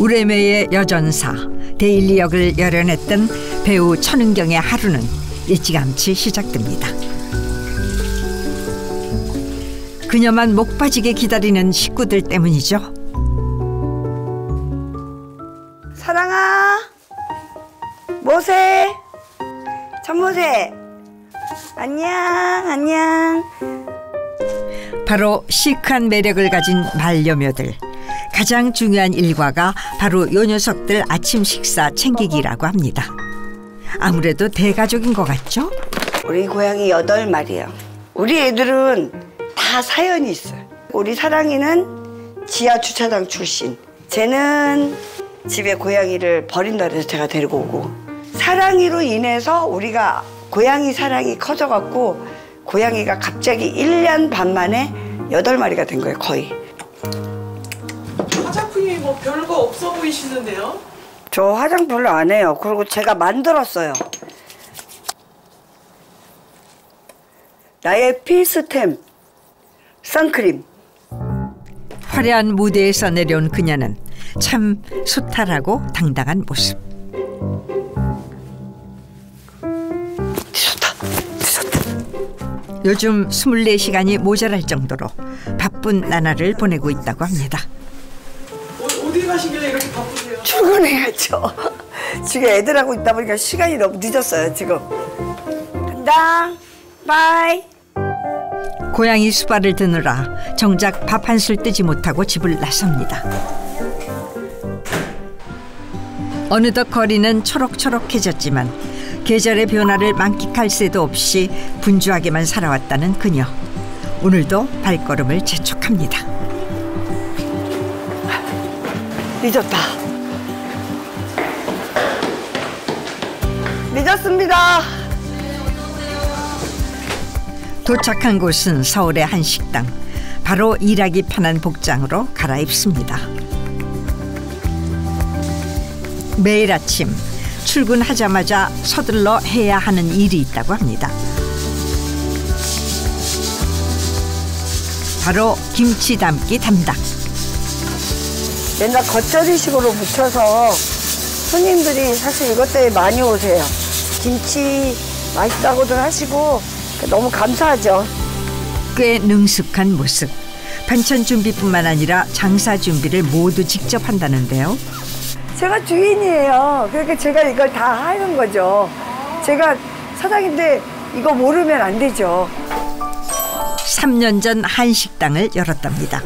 우레메의 여전사 데일리 역을 열연했던 배우 천은경의 하루는 일찌감치 시작됩니다. 그녀만 목 빠지게 기다리는 식구들 때문이죠. 사랑아, 모세, 천모세, 안녕. 바로 시크한 매력을 가진 반려묘들. 가장 중요한 일과가 바로 요 녀석들 아침 식사 챙기기라고 합니다. 아무래도 대가족인 것 같죠? 우리 고양이 8마리요. 우리 애들은 다 사연이 있어요. 우리 사랑이는 지하 주차장 출신. 쟤는 집에 고양이를 버린다 그래서 제가 데리고 오고. 사랑이로 인해서 우리가 고양이 사랑이 커져갖고 고양이가 갑자기 1년 반 만에 8마리가 된 거예요, 거의. 화장품이 뭐 별거 없어 보이시는데요? 저 화장 별로 안 해요. 그리고 제가 만들었어요. 나의 필수템, 선크림. 화려한 무대에서 내려온 그녀는 참 소탈하고 당당한 모습. 요즘 24시간이 모자랄 정도로 바쁜 나날을 보내고 있다고 합니다. 어디 가시길래 이렇게 바쁘세요? 출근해야죠. 지금 애들하고 있다 보니까 시간이 너무 늦었어요, 지금. 간다. 바이. 고양이 수발을 드느라 정작 밥 한술 뜨지 못하고 집을 나섭니다. 어느덧 거리는 초록초록해졌지만 계절의 변화를 만끽할 새도 없이 분주하게만 살아왔다는 그녀. 오늘도 발걸음을 재촉합니다. 늦었다. 늦었습니다. 도착한 곳은 서울의 한 식당. 바로 일하기 편한 복장으로 갈아입습니다. 매일 아침 출근하자마자 서둘러 해야 하는 일이 있다고 합니다. 바로 김치 담기 담당. 옛날 겉절이식으로 묻혀서 손님들이 사실 이것 때문에 많이 오세요. 김치 맛있다고들 하시고 너무 감사하죠. 꽤 능숙한 모습. 반찬 준비뿐만 아니라 장사 준비를 모두 직접 한다는데요. 제가 주인이에요. 그러니까 제가 이걸 다 하는 거죠. 제가 사장인데 이거 모르면 안 되죠. 3년 전 한식당을 열었답니다.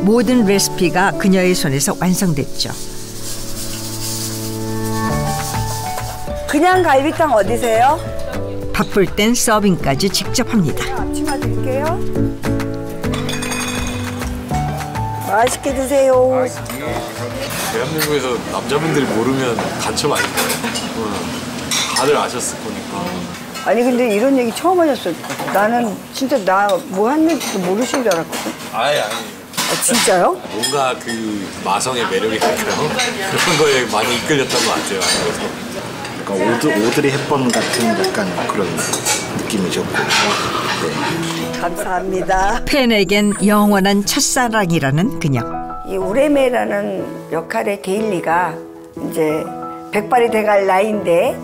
모든 레시피가 그녀의 손에서 완성됐죠. 그냥 갈비탕 어디세요? 바쁠 땐 서빙까지 직접 합니다. 앞치마 드릴게요. 맛있게 드세요. 대한민국에서 남자분들이 모르면 간첩 아닐까요? 다들 아셨을 거니까. 아니 근데 이런 얘기 처음 하셨어요. 나는 진짜 나 뭐 했는지도 모르신 줄 알았거든. 아니. 아, 진짜요? 뭔가 그 마성의 매력이 될까요? 그런 거에 많이 이끌렸던 것 같아요. 그러니까 오드리 헵번 같은 약간 그런 느낌이죠. 네. 감사합니다. 팬에겐 영원한 첫사랑이라는 그녀. 이 우레메라는 역할의 데일리가 이제 100발이 돼갈 나이인데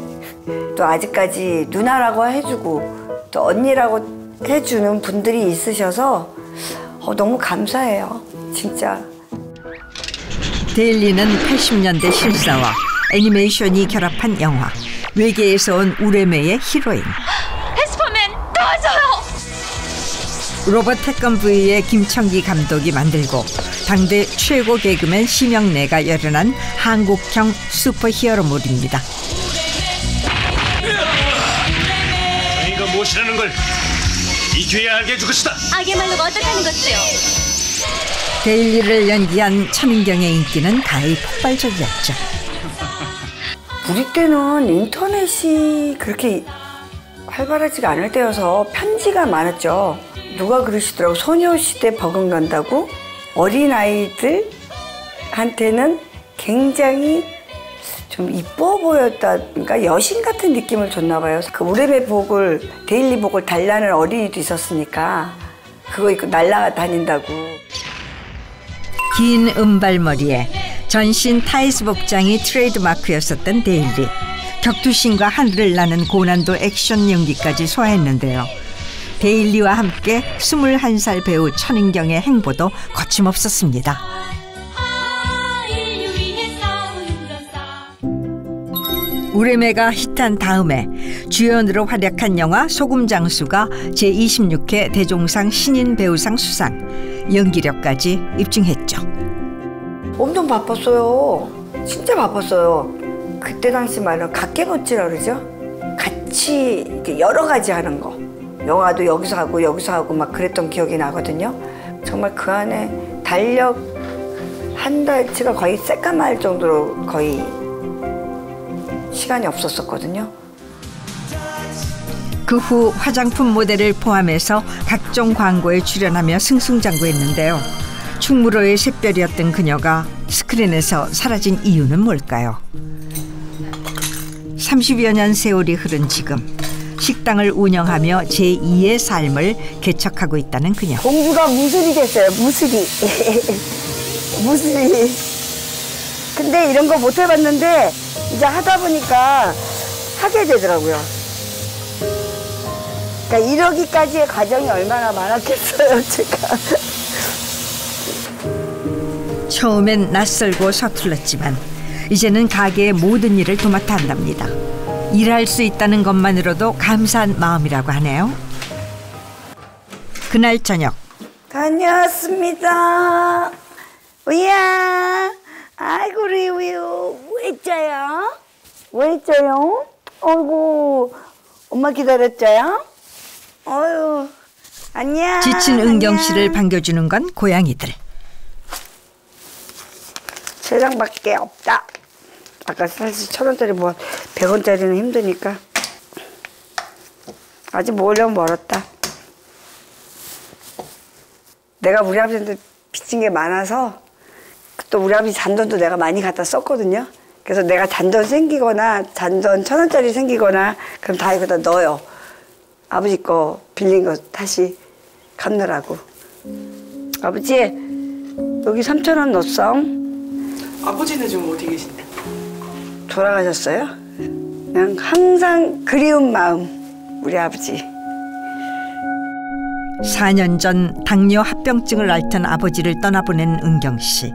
또 아직까지 누나라고 해주고 또 언니라고 해주는 분들이 있으셔서 너무 감사해요. 진짜. 데일리는 80년대 실사와 애니메이션이 결합한 영화 외계에서 온 우레메의 히로인. 에스퍼맨 도와줘요. 로봇 태권브이의 김청기 감독이 만들고 당대 최고 개그맨 심영래가 열연한 한국형 슈퍼히어로물입니다. 정의가 무엇이라는 걸 이 기회에 알게 해줄 것이다. 악의 말로가 어떻다는 거지요? 데일리를 연기한 천은경의 인기는 가히 폭발적이었죠. 우리 때는 인터넷이 그렇게 활발하지가 않을 때여서 편지가 많았죠. 누가 그러시더라고. 소녀시대 버금간다고 어린아이들한테는 굉장히 좀 이뻐 보였다. 그러니까 여신 같은 느낌을 줬나 봐요. 그 우레메 복을, 데일리 복을 달라는 어린이도 있었으니까 그거 입고 날아다닌다고. 긴 은발머리에 전신 타이즈 복장이 트레이드마크였었던 데일리. 격투신과 하늘을 나는 고난도 액션 연기까지 소화했는데요. 데일리와 함께 21살 배우 천인경의 행보도 거침없었습니다. 우레메가 히트한 다음에 주연으로 활약한 영화 소금장수가 제26회 대종상 신인 배우상 수상, 연기력까지 입증했죠. 엄청 바빴어요. 진짜 바빴어요. 그때 당시 말로 각계노치라 그러죠. 같이 이렇게 여러 가지 하는 거. 영화도 여기서 하고 막 그랬던 기억이 나거든요. 정말 그 안에 달력 한 달치가 거의 새까말 정도로 거의 시간이 없었거든요. 그 후 화장품 모델을 포함해서 각종 광고에 출연하며 승승장구했는데요. 충무로의 샛별이었던 그녀가 스크린에서 사라진 이유는 뭘까요? 30여 년 세월이 흐른 지금 식당을 운영하며 제2의 삶을 개척하고 있다는 그녀. 공주가 무술이 됐어요. 무술이. 무술이. 근데 이런 거 못 해봤는데 이제 하다 보니까 하게 되더라고요. 그러니까 이러기까지의 과정이 얼마나 많았겠어요, 제가. 처음엔 낯설고 서툴렀지만 이제는 가게의 모든 일을 도맡아 한답니다. 일할 수 있다는 것만으로도 감사한 마음이라고 하네요. 그날 저녁. 다녀왔습니다. 우야. 아이고, 우리 우유. 왜 있어요? 왜 있어요? 어이구, 엄마 기다렸어요? 어휴, 안녕. 지친 은경 씨를 반겨주는 건 고양이들. 세상밖에 없다. 아까 사실 1,000원짜리 뭐 100원짜리는 힘드니까. 아직 모으려면 멀었다. 내가 우리 아버지한테 빚진 게 많아서 또 우리 아버지 잔돈도 내가 많이 갖다 썼거든요. 그래서 내가 잔돈 생기거나 잔돈 1,000원짜리 생기거나 그럼 다 여기다 넣어요. 아버지 거 빌린 거 다시 갚느라고. 아버지 여기 3,000원 넣었어. 아버지는 지금 어디 계신데? 돌아가셨어요? 그냥 항상 그리운 마음, 우리 아버지. 4년 전 당뇨 합병증을 앓던 아버지를 떠나보낸 은경 씨.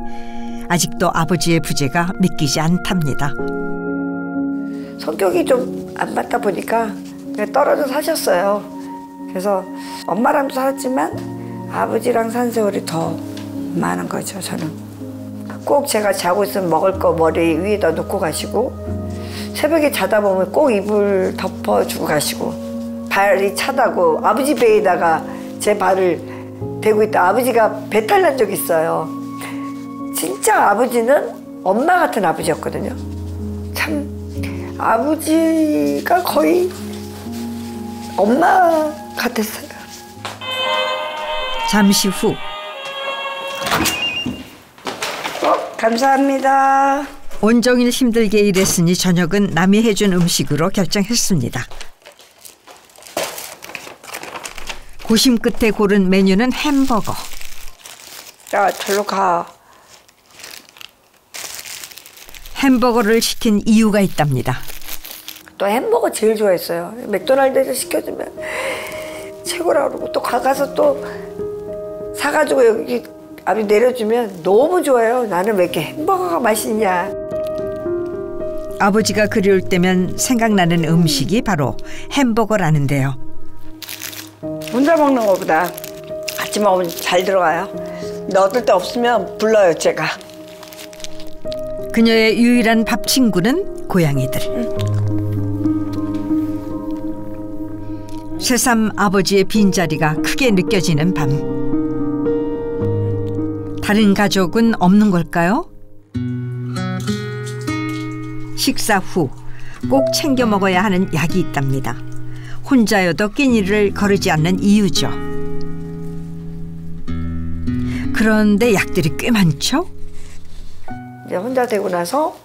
아직도 아버지의 부재가 믿기지 않답니다. 성격이 좀 안 맞다 보니까 그냥 떨어져 사셨어요. 그래서 엄마랑도 살았지만 아버지랑 산 세월이 더 많은 거죠, 저는. 꼭 제가 자고 있으면 먹을 거 머리 위에다 놓고 가시고 새벽에 자다 보면 꼭 이불 덮어주고 가시고 발이 차다고 아버지 배에다가 제 발을 대고 있다. 아버지가 배탈 난 적 있어요. 진짜 아버지는 엄마 같은 아버지였거든요. 참 아버지가 거의 엄마 같았어요. 잠시 후. 감사합니다. 온종일 힘들게 일했으니 저녁은 남이 해준 음식으로 결정했습니다. 고심 끝에 고른 메뉴는 햄버거. 자, 절로 가. 햄버거를 시킨 이유가 있답니다. 또 햄버거 제일 좋아했어요. 맥도날드에서 시켜주면 최고라고 그러고 또 가서 또 사가지고 여기 아버지 내려주면 너무 좋아요. 나는 왜 이렇게 햄버거가 맛있냐. 아버지가 그리울 때면 생각나는 음식이 바로 햄버거라는데요. 혼자 먹는 것보다 같이 먹으면 잘 들어가요. 근데 어떨 때 없으면 불러요, 제가. 그녀의 유일한 밥 친구는 고양이들. 새삼 아버지의 빈자리가 크게 느껴지는 밤. 다른 가족은 없는 걸까요? 식사 후 꼭 챙겨 먹어야 하는 약이 있답니다. 혼자여도 끼니를 거르지 않는 이유죠. 그런데 약들이 꽤 많죠? 이제 혼자 되고 나서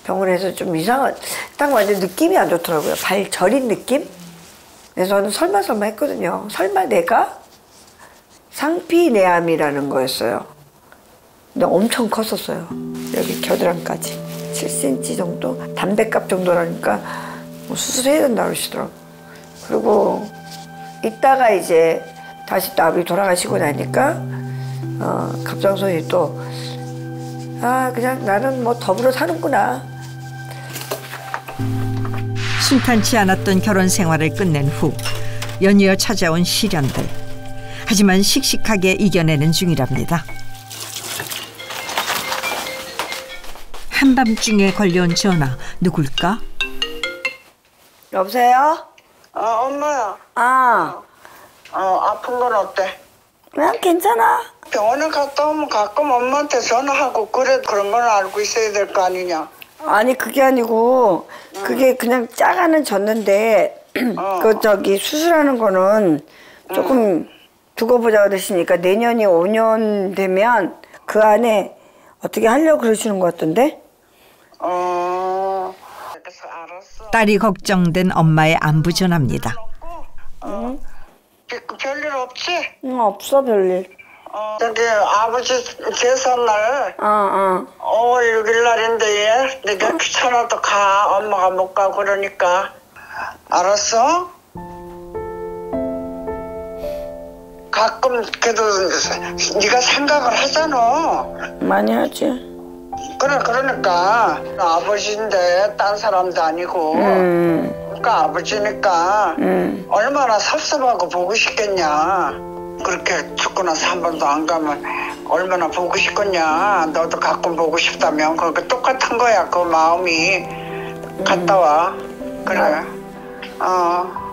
병원에서 좀 이상한, 딱 완전 느낌이 안 좋더라고요. 발 저린 느낌? 그래서 저는 설마 했거든요. 설마 내가 상피내암이라는 거였어요. 근데 엄청 컸었어요. 여기 겨드랑이까지 7cm 정도? 담배값 정도라니까 뭐 수술해야 된다 그러시더라고. 그리고 이따가 이제 다시 또 아버지 돌아가시고 나니까 갑상선이 또 그냥 나는 뭐 더불어 사는구나. 순탄치 않았던 결혼 생활을 끝낸 후 연이어 찾아온 시련들. 하지만 씩씩하게 이겨내는 중이랍니다. 한밤중에 걸려온 전화, 누굴까? 여보세요? 엄마야. 아픈 건 어때? 그냥 괜찮아. 병원에 갔다 오면 가끔 엄마한테 전화하고 그래 그런 건 알고 있어야 될 거 아니냐? 아니 그게 아니고 그게 그냥 짜가는 졌는데 그 저기 수술하는 거는 조금 두고 보자 그러시니까 내년이 5년 되면 그 안에 어떻게 하려고 그러시는 것 같던데? 그래서 알았어. 딸이 걱정된 엄마의 안부 전합니다. 별일 없지? 응, 없어 별일. 저기 아버지 제삿날 5월 6일 날인데 내가 귀찮아도 가. 엄마가 못 가고 그러니까. 알았어? 가끔 그래도 네가 생각을 하잖아. 많이 하지. 그러니까 아버지인데 딴 사람도 아니고 그러니까 아버지니까 얼마나 섭섭하고 보고 싶겠냐. 그렇게 죽고 나서 한 번도 안 가면 얼마나 보고 싶겠냐. 너도 가끔 보고 싶다면 그렇게 똑같은 거야. 그 마음이. 갔다 와. 그래.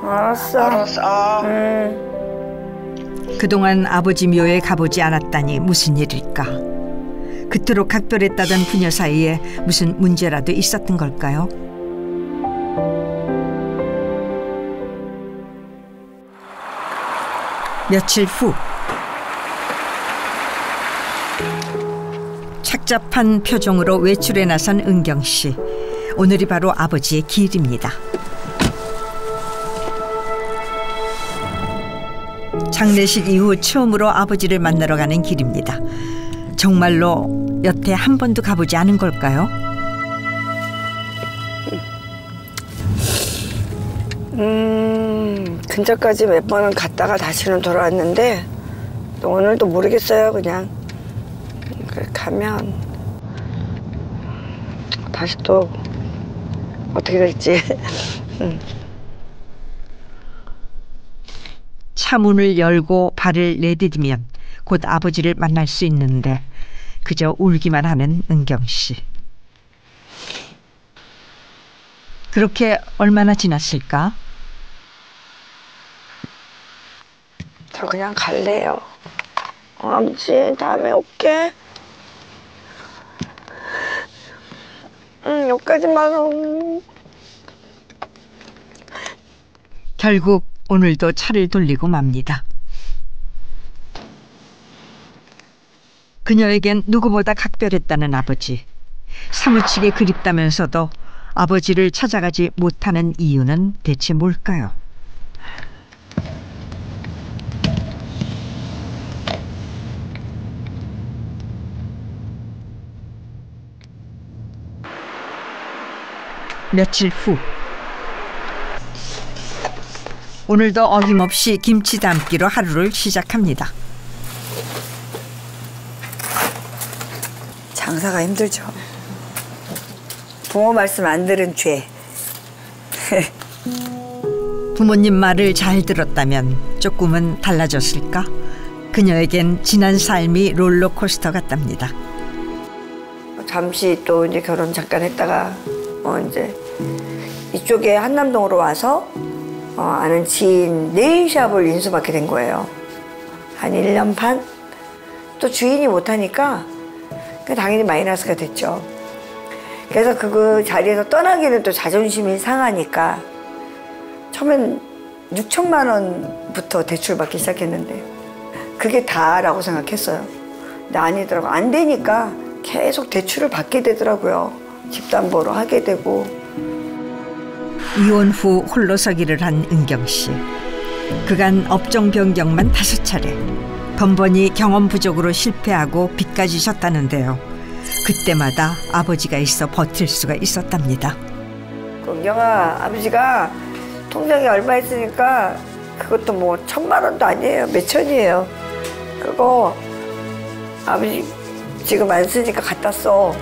알았어. 그동안 아버지 묘에 가보지 않았다니 무슨 일일까? 그토록 각별했다던 부녀 사이에 무슨 문제라도 있었던 걸까요? 며칠 후 착잡한 표정으로 외출에 나선 은경 씨. 오늘이 바로 아버지의 길입니다. 장례식 이후 처음으로 아버지를 만나러 가는 길입니다. 정말로 여태 한 번도 가보지 않은 걸까요? 근처까지 몇 번은 갔다가 다시는 돌아왔는데 또 오늘도 모르겠어요. 그냥 가면 다시 또 어떻게 될지. 차문을 열고 발을 내디디면 곧 아버지를 만날 수 있는데 그저 울기만 하는 은경 씨. 그렇게 얼마나 지났을까? 저 그냥 갈래요. 아버지 다음에 올게. 여기까지만. 결국 오늘도 차를 돌리고 맙니다. 그녀에겐 누구보다 각별했다는 아버지. 사무치게 그립다면서도 아버지를 찾아가지 못하는 이유는 대체 뭘까요? 며칠 후 오늘도 어김없이 김치 담기로 하루를 시작합니다. 장사가 힘들죠. 부모 말씀 안 들은 죄. 부모님 말을 잘 들었다면 조금은 달라졌을까? 그녀에겐 지난 삶이 롤러코스터 같답니다. 잠시 또 이제 결혼 잠깐 했다가 이제 이쪽에 한남동으로 와서 아는 지인 네일샵을 인수받게 된 거예요. 한 1년 반? 또 주인이 못하니까 당연히 마이너스가 됐죠. 그래서 그 자리에서 떠나기는 또 자존심이 상하니까 처음엔 6천만 원부터 대출받기 시작했는데 그게 다라고 생각했어요. 근데 아니더라고. 안 되니까 계속 대출을 받게 되더라고요. 집담보로 하게 되고. 이혼 후 홀로 서기를 한 은경 씨. 그간 업종 변경만 5차례. 번번이 경험 부족으로 실패하고 빚까지 졌다는데요. 그때마다 아버지가 있어 버틸 수가 있었답니다. 은경아, 아버지가 통장에 얼마 있으니까 그것도 뭐 1,000만 원도 아니에요. 몇천이에요. 그거 아버지 지금 안 쓰니까 갖다 써.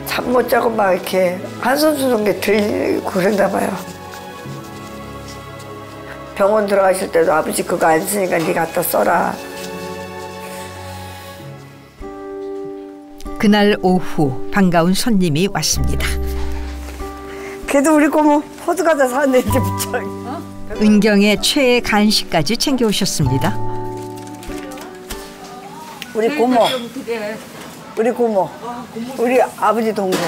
잠 못 자고 막 이렇게 한숨 쉬는 게 들리고 그런가 봐요. 병원 들어가실 때도 아버지 그거 안 쓰니까 네 갖다 써라. 그날 오후 반가운 손님이 왔습니다. 그래도 우리 고모 호두과자 사왔네 이제 무척. 은경의 최애 간식까지 챙겨오셨습니다. 우리 고모. 우리 고모. 우리 아버지 동생.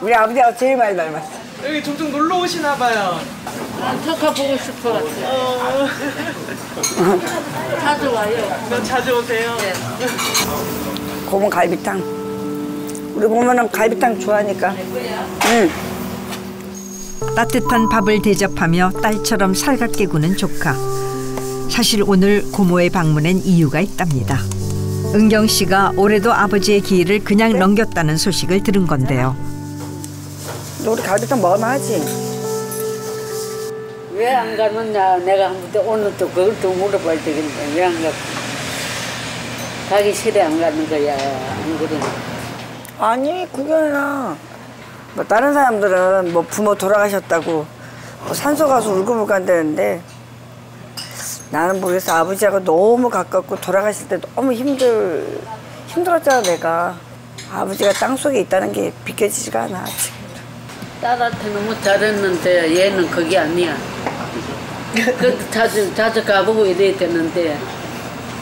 우리 아버지하고 제일 많이 닮았어. 여기 종종 놀러 오시나 봐요. 조카 보고 싶어. 자주 와요. 자주 오세요? 네. 고모 갈비탕. 우리 고모는 갈비탕 좋아하니까. 응. 따뜻한 밥을 대접하며 딸처럼 살갑게 구는 조카. 사실 오늘 고모의 방문엔 이유가 있답니다. 은경 씨가 올해도 아버지의 기일을 그냥 넘겼다는 소식을 들은 건데요. 너 우리 갈비탕 먹으면 하지? 왜 안 가느냐? 내가 한 번 오늘 또 그걸 또 물어봐야 되겠네. 왜 안 가? 가기 싫어 안 가는 거야? 안 그래? 아니 그게 아니라 뭐 다른 사람들은 뭐 부모 돌아가셨다고 뭐 산소 가서 울고불고 한다는데 나는 모르겠어. 아버지하고 너무 가깝고 돌아가실 때 너무 힘들었잖아 내가. 아버지가 땅속에 있다는 게 믿겨지지가 않아 아직. 딸한테 너무 잘했는데 얘는 그게 아니야. 그래도 자주 가보고 이래야 되는데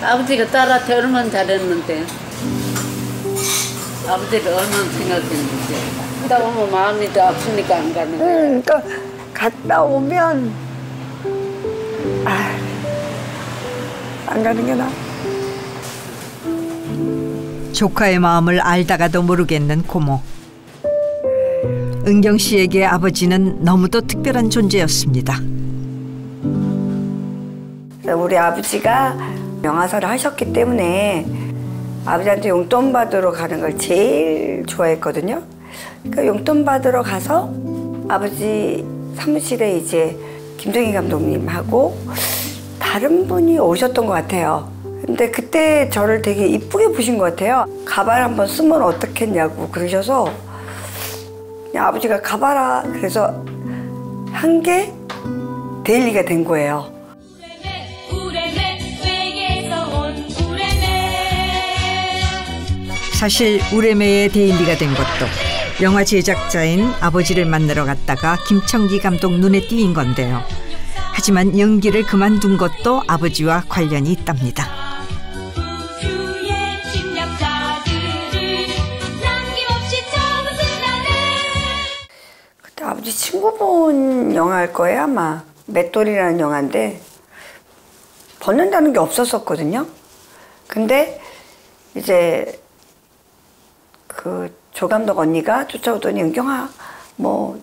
아버지가 딸한테 얼마나 잘했는데 아버지를 얼마나 생각했는데 갔다 오면 마음이 더 아프니까 안 가는 거야. 그러니까 갔다 오면 안 가는 게 나아. 조카의 마음을 알다가도 모르겠는 고모. 은경 씨에게 아버지는 너무도 특별한 존재였습니다. 우리 아버지가 명하사를 하셨기 때문에 아버지한테 용돈 받으러 가는 걸 제일 좋아했거든요. 그러니까 용돈 받으러 가서 아버지 사무실에 이제 김동희 감독님하고 다른 분이 오셨던 것 같아요. 근데 그때 저를 되게 이쁘게 보신 것 같아요. 가발 한번 쓰면 어떻겠냐고 그러셔서 그냥 아버지가 가봐라 그래서 한 게 데일리가 된 거예요. 사실 우레메의 데일리가 된 것도 영화 제작자인 아버지를 만나러 갔다가 김청기 감독 눈에 띄인 건데요. 하지만 연기를 그만둔 것도 아버지와 관련이 있답니다. 그때 아버지 친구 본 영화일 거예요 아마. 맷돌이라는 영화인데 벗는다는 게 없었거든요. 근데 이제 그 조 감독 언니가 쫓아오더니 은경아 뭐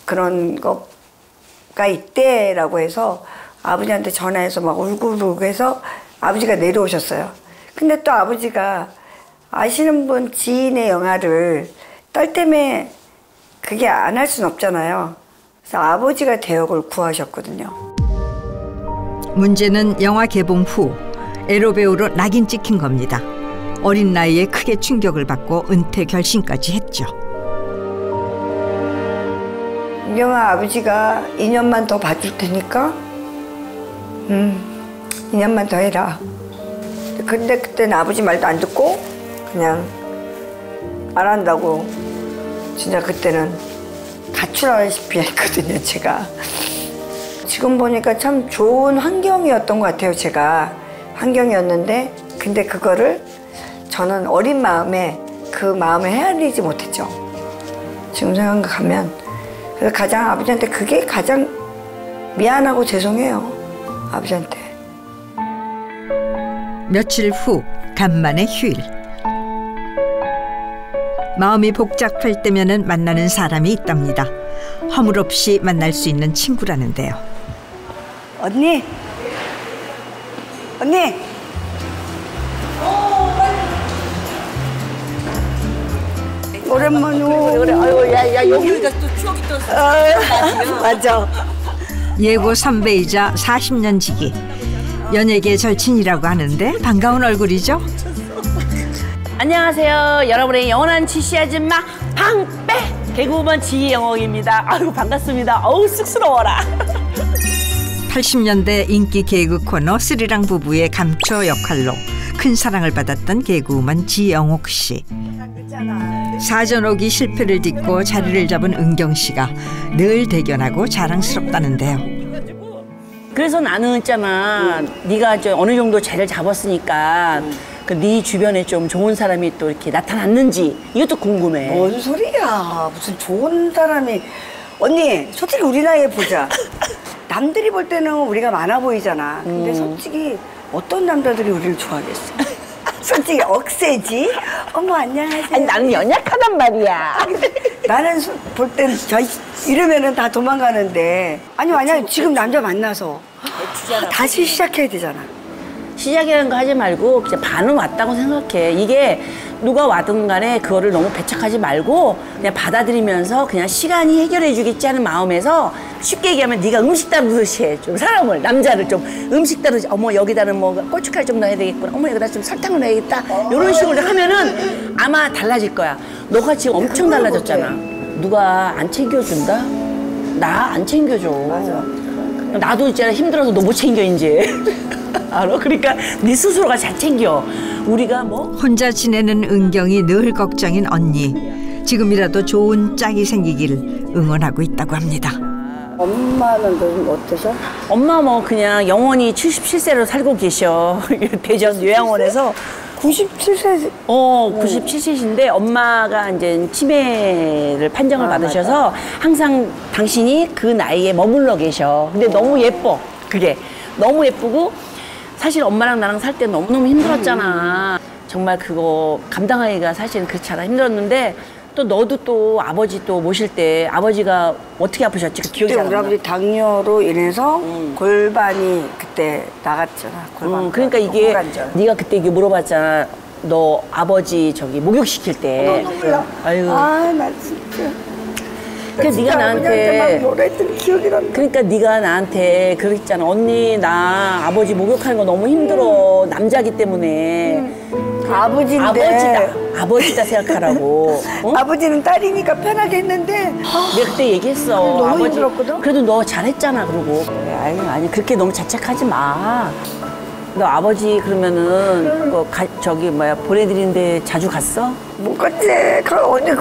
그런 거가 있대라고 해서 아버지한테 전화해서 막 울고불고 해서 아버지가 내려오셨어요. 근데 또 아버지가 아시는 분 지인의 영화를 딸 때문에 그게 안 할 수는 없잖아요. 그래서 아버지가 대역을 구하셨거든요. 문제는 영화 개봉 후 에로 배우로 낙인 찍힌 겁니다. 어린 나이에 크게 충격을 받고 은퇴 결심까지 했죠. 은경아 아버지가 2년만 더 봐줄 테니까 2년만 더 해라. 근데 그때는 아버지 말도 안 듣고 그냥 안 한다고 진짜 그때는 가출하다시피 했거든요 제가. 지금 보니까 참 좋은 환경이었던 것 같아요 제가. 환경이었는데 근데 그거를 저는 어린 마음에 그 마음을 헤아리지 못했죠. 지금 생각하면. 그래서 가장 아버지한테 그게 가장 미안하고 죄송해요. 아버지한테. 며칠 후 간만에 휴일. 마음이 복잡할 때면은 만나는 사람이 있답니다. 허물없이 만날 수 있는 친구라는데요. 언니! 언니! 오랜만이요. 그래. 아이고, 야, 여기가 또 추억이 또. 맞아. 예고 선배이자 40년 지기. 연예계 절친이라고 하는데 반가운 얼굴이죠. 안녕하세요. 여러분의 영원한 지씨 아줌마 방빼 개그우먼 지영옥입니다. 아이고 반갑습니다. 어우 쑥스러워라. 80년대 인기 개그 코너 스리랑 부부의 감초 역할로 큰 사랑을 받았던 개그우먼 지영옥 씨. 사전오기 실패를 딛고 자리를 잡은 은경 씨가 늘 대견하고 자랑스럽다는데요. 그래서 나는 있잖아. 네가 어느 정도 자리를 잡았으니까 네 주변에 좀 좋은 사람이 또 이렇게 나타났는지 이것도 궁금해. 뭔 소리야. 무슨 좋은 사람이. 언니 솔직히 우리 나이에 보자. 남들이 볼 때는 우리가 많아 보이잖아. 근데 솔직히 어떤 남자들이 우리를 좋아하겠어. 솔직히 억세지. 어머 안녕하세요. 아니 나는 연약하단 말이야. 나는 볼 땐 이러면은 다 도망가는데. 아니 만약에 지금 남자 만나서 다시 시작해야 되잖아. 시작이라는 거 하지 말고 그냥 반은 왔다고 생각해. 이게 누가 와든 간에 그거를 너무 배척하지 말고 그냥 받아들이면서 그냥 시간이 해결해 주겠지 하는 마음에서 쉽게 얘기하면 네가 음식 다루듯이 해. 좀 사람을, 남자를 좀 음식 다루듯이 어머 여기다는 뭐 고춧가루 좀 넣어야 되겠구나. 어머 여기다 좀 설탕을 넣어야겠다. 이런 식으로 하면은 아마 달라질 거야. 너가 지금 엄청 달라졌잖아. 누가 안 챙겨준다? 나 안 챙겨줘. 맞아. 나도 있잖아. 힘들어서 너 못 챙겨 이제. 알아? 그러니까 네 스스로가 잘 챙겨. 우리가 뭐 혼자 지내는 은경이 늘 걱정인 언니. 지금이라도 좋은 짝이 생기길 응원하고 있다고 합니다. 엄마는 좀 어떠셔? 엄마 뭐 그냥 영원히 77세로 살고 계셔. 대전 요양원에서 97세. 97세신데 엄마가 이제 치매를 판정을 받으셔서 항상 당신이 그 나이에 머물러 계셔. 근데 너무 예뻐. 그게 너무 예쁘고 사실 엄마랑 나랑 살 때 너무너무 힘들었잖아. 정말 그거 감당하기가 사실은 그렇잖아. 힘들었는데 또 너도 또 아버지 또 모실 때 아버지가 어떻게 아프셨지? 그 기억이 잘 안 우리 나. 아버지 당뇨로 인해서 골반이 그때 나갔잖아. 골반. 그러니까 이게 네가 그때 이게 물어봤잖아. 너 아버지 저기 목욕시킬 때. 아유. 아, 나 진짜. 그러니까 네가 나한테 노래했던 기억이 난다. 그러니까 네가 나한테 그랬잖아. 언니 나 아버지 목욕하는 거 너무 힘들어. 남자기 때문에. 아버지인데. 아버지다 생각하라고. 어? 아버지는 딸이니까 편하게 했는데. 내가 그때 얘기했어. 너무 아버지, 힘들었거든? 그래도 너 잘했잖아 그러고. 아니 그렇게 너무 자책하지 마. 너 아버지 그러면은 저기 뭐야 보내드리는데 자주 갔어? 못 갔지. 언니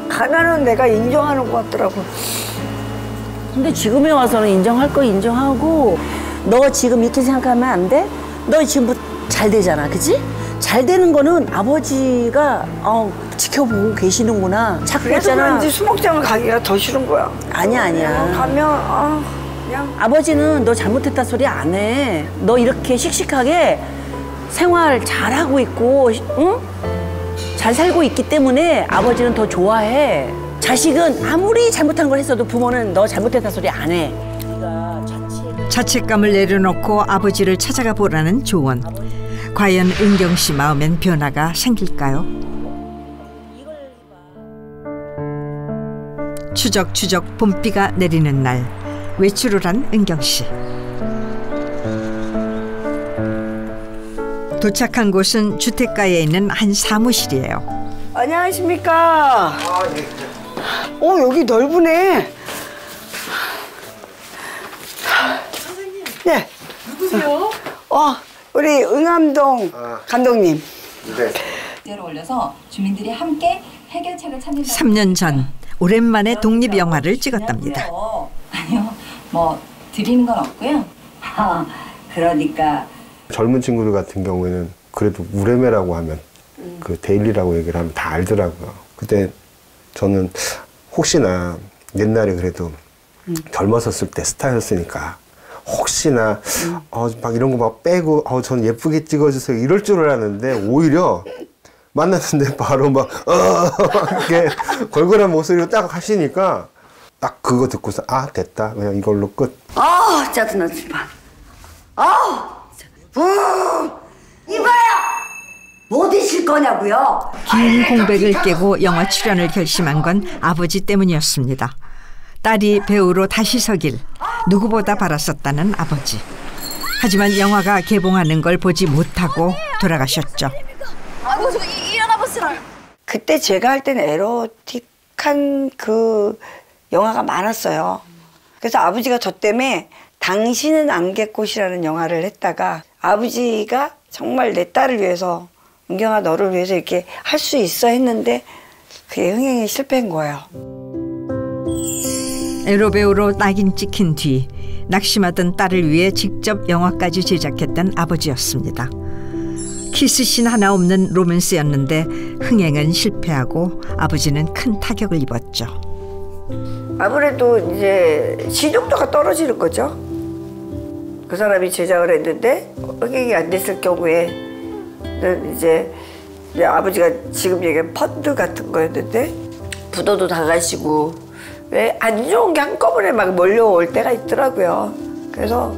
가면은 내가 인정하는 것 같더라고. 근데 지금에 와서는 인정할 거 인정하고 너 지금 이렇게 생각하면 안 돼? 너 지금 뭐 잘 되잖아, 그치? 잘 되는 거는 아버지가 지켜보고 계시는구나. 자꾸 그래서 있잖아. 그런지 수목장을 가기가 더 싫은 거야. 아니야. 가면 그냥. 아버지는 너 잘못했다 소리 안 해. 너 이렇게 씩씩하게 생활 잘하고 있고, 응? 잘 살고 있기 때문에 아버지는 더 좋아해. 자식은 아무리 잘못한 걸 했어도 부모는 너 잘못했다 소리 안 해. 자책감을 내려놓고 아버지를 찾아가 보라는 조언. 과연 은경 씨 마음엔 변화가 생길까요? 추적추적 봄비가 내리는 날 외출을 한 은경 씨. 도착한 곳은 주택가에 있는 한 사무실이에요. 안녕하십니까. 여기 넓으네. 선생님. 네. 누구세요? 우리 응암동 감독님. 네. 대로 올려서 주민들이 함께 해결책을 찾는. 3년 전 오랜만에 독립 영화를 찍었답니다. 아니요, 뭐 드리는 건 없고요. 그러니까 젊은 친구들 같은 경우에는 그래도 우레메라고 하면 그 데일리라고 얘기를 하면 다 알더라고요. 그때 저는 혹시나 옛날에 그래도 젊었었을 때 스타였으니까 혹시나 막 이런 거 막 빼고 전 예쁘게 찍어주세요 이럴 줄 알았는데 오히려 만났는데 바로 막 이렇게 걸걸한 목소리로 딱 하시니까 딱 그거 듣고서 됐다 그냥 이걸로 끝. 짜증나 정말. 이봐요. 뭐 드실 거냐고요? 긴 공백을 깨고 영화 출연을 결심한 건 아버지 때문이었습니다. 딸이 배우로 다시 서길 누구보다 바랐었다는 아버지. 하지만 영화가 개봉하는 걸 보지 못하고 돌아가셨죠. 아이고 저 일어나 보시라. 그때 제가 할 때는 에로틱한 그 영화가 많았어요. 그래서 아버지가 저 때문에 당신은 안개꽃이라는 영화를 했다가 아버지가 정말 내 딸을 위해서 은경아 너를 위해서 이렇게 할 수 있어 했는데 그게 흥행에 실패한 거예요. 에로 배우로 낙인 찍힌 뒤 낙심하던 딸을 위해 직접 영화까지 제작했던 아버지였습니다. 키스씬 하나 없는 로맨스였는데 흥행은 실패하고 아버지는 큰 타격을 입었죠. 아무래도 이제 신용도가 떨어지는 거죠. 그 사람이 제작을 했는데 흥행이 안 됐을 경우에는 이제 아버지가 지금 얘기한 펀드 같은 거였는데 부도도 다 가시고 왜 안 좋은 게 한꺼번에 막 몰려올 때가 있더라고요. 그래서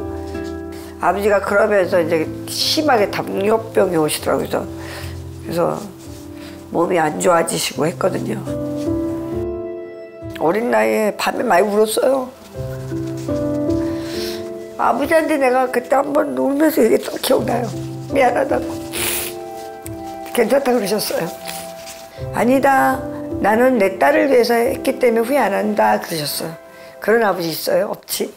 아버지가 그러면서 이제 심하게 당뇨병이 오시더라고요. 그래서 몸이 안 좋아지시고 했거든요. 어린 나이에 밤에 많이 울었어요. 아버지한테 내가 그때 한번 울면서 얘기했던 기억나요. 미안하다고. 괜찮다 그러셨어요. 아니다. 나는 내 딸을 위해서 했기 때문에 후회 안 한다 그러셨어요. 그런 아버지 있어요? 없지.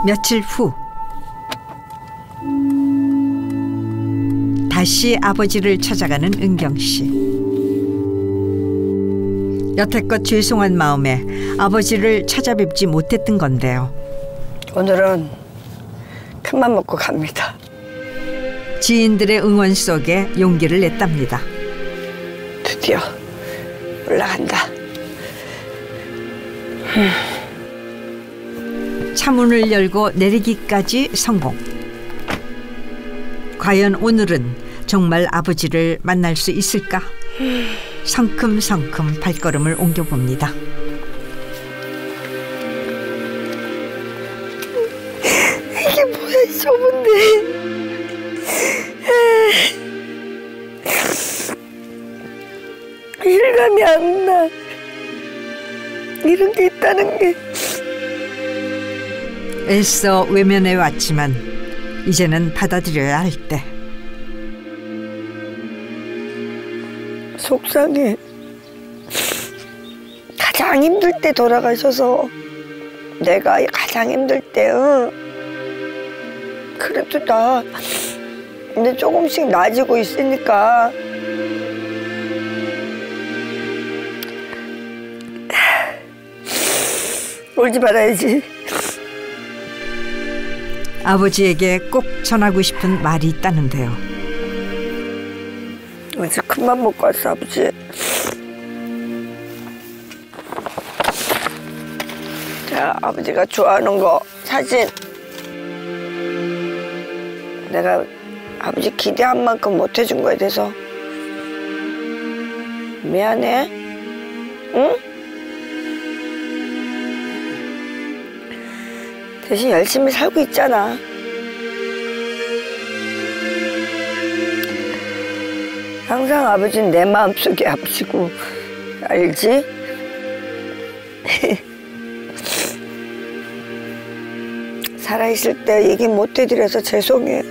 며칠 후 다시 아버지를 찾아가는 은경 씨. 여태껏 죄송한 마음에 아버지를 찾아뵙지 못했던 건데요. 오늘은 큰맘 먹고 갑니다. 지인들의 응원 속에 용기를 냈답니다. 드디어 올라간다. 차문을 열고 내리기까지 성공. 과연 오늘은 정말 아버지를 만날 수 있을까? 성큼성큼 발걸음을 옮겨봅니다. 이게 뭐야 이 좁은데. 실감이 안 나. 이런 게 있다는 게. 애써 외면해 왔지만 이제는 받아들여야 할 때. 속상해. 가장 힘들 때 돌아가셔서 내가 가장 힘들 때 그래도 나 이제 조금씩 나아지고 있으니까 울지 말아야지. 아버지에게 꼭 전하고 싶은 말이 있다는데요. 어제 큰맘 먹고 왔어 아버지. 자, 아버지가 좋아하는 거 사진. 내가 아버지 기대한 만큼 못 해준 거에 대해서 미안해. 응? 대신 열심히 살고 있잖아. 항상 아버지는 내 마음속에 아버지고 알지? 살아있을 때 얘기 못 해드려서 죄송해.